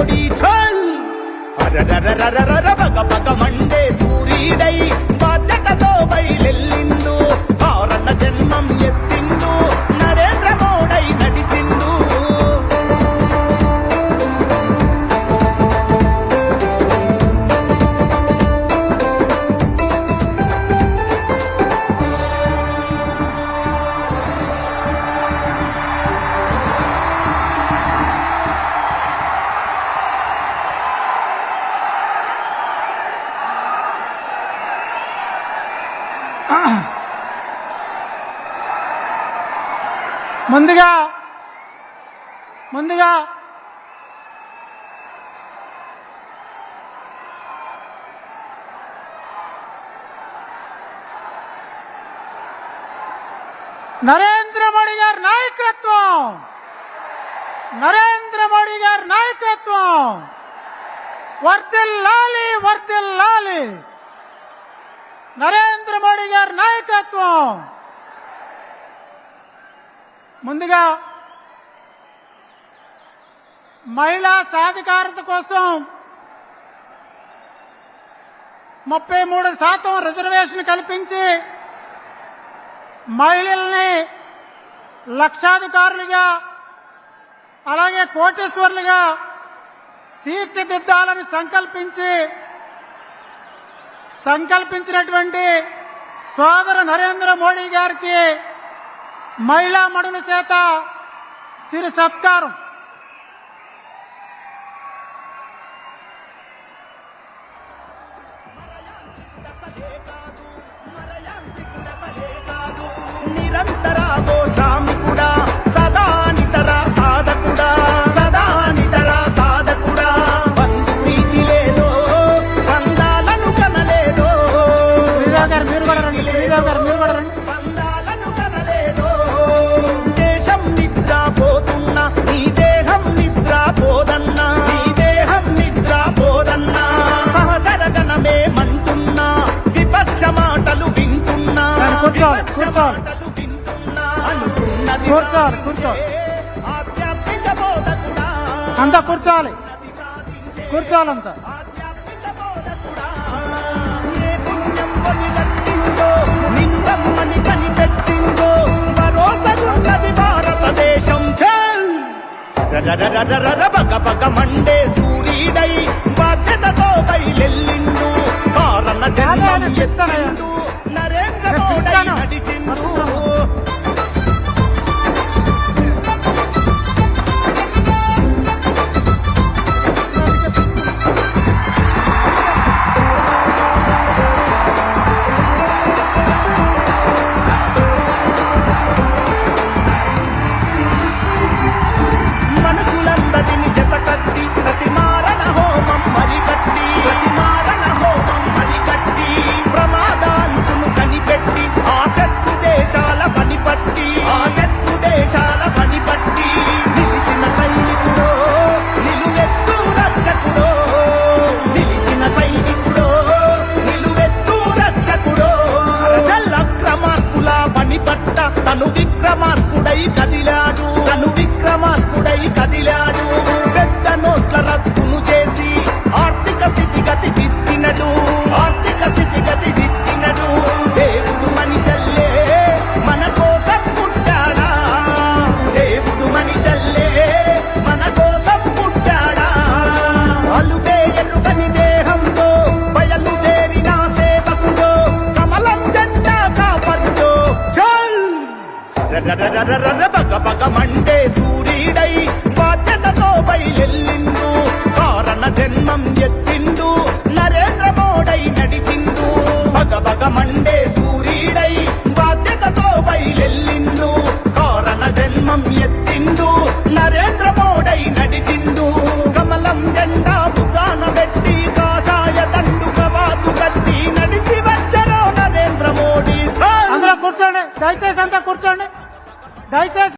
Modi ఛల్ అరరరరరర బగ బగ Monday సూర్యుడై బాధ్యతతో బయలెల్లిండు కారణ జన్మం ఎత్తిండు నరేంద్ర మోడీ నడిచిండు ముందుగా నరేంద్ర మోడీ గారి నాయకత్వం వర్ధిల్లాలి వర్ధిల్లాలి నరేంద్ర మోడీ గారి నాయకత్వం. ముందుగా మహిళా సాధికారత కోసం 33% రిజర్వేషన్ కల్పించి మహిళల్ని లక్షాధికారులుగా అలాగే కోటీశ్వరులుగా తీర్చిదిద్దాలని సంకల్పించినటువంటి సోదరు నరేంద్ర మోడీ గారికి మహిళా మడుల చేత సిరి సత్కారం. నిరంతర శ్రామికుడా సదా నితర సాధకుడా బంధు ప్రీతి లేదో బంధాలను కనలేదో బంధాలను కనలేదో దేశం నిద్రపోతున్నా నీ దేహం నిద్రపోదన్నా సహచరగణమే మంటున్నా విపక్ష మాటలు వింటున్నా అంతా కూర్చోవాలంతా. నిందమ్మని కనిపెట్టిందో భరోసగున్నది భారతదేశం బగ బగ మండే సూర్యుడై బాధ్యతతో బయలెల్లిండు కారణ జన్మం ఎత్తిండు నరేంద్ర మోడీ నడిచిండు. మనుషులందరిని జతకట్టి ప్రతి మారణ హోమం మరికట్టి ప్రమాదాంచును కనిపెట్టి ఆ శత్రు దేశాల పనిపట్టి నిలిచిన సైనికుడో నిలువెత్తు రక్షకుడో అక్రమార్కుల పనిపట్ట తను విక్రమార్కుడై కదిలాడు పెద్ద నోట్ల రద్దును చేసి ఆర్థిక స్థితిగతి దిద్దినడు దేవుడు మనిషల్లే మన కోసం పుట్టాడా అలుపే ఎరుకని దేహంతో బయలుదేరిన సేవకుడో కమలం జెండా కాపరుడో బగ బగ మండే సూర్యుడై బాధ్యతతో బయలెల్లిండు కారణ జన్మం ఎత్తి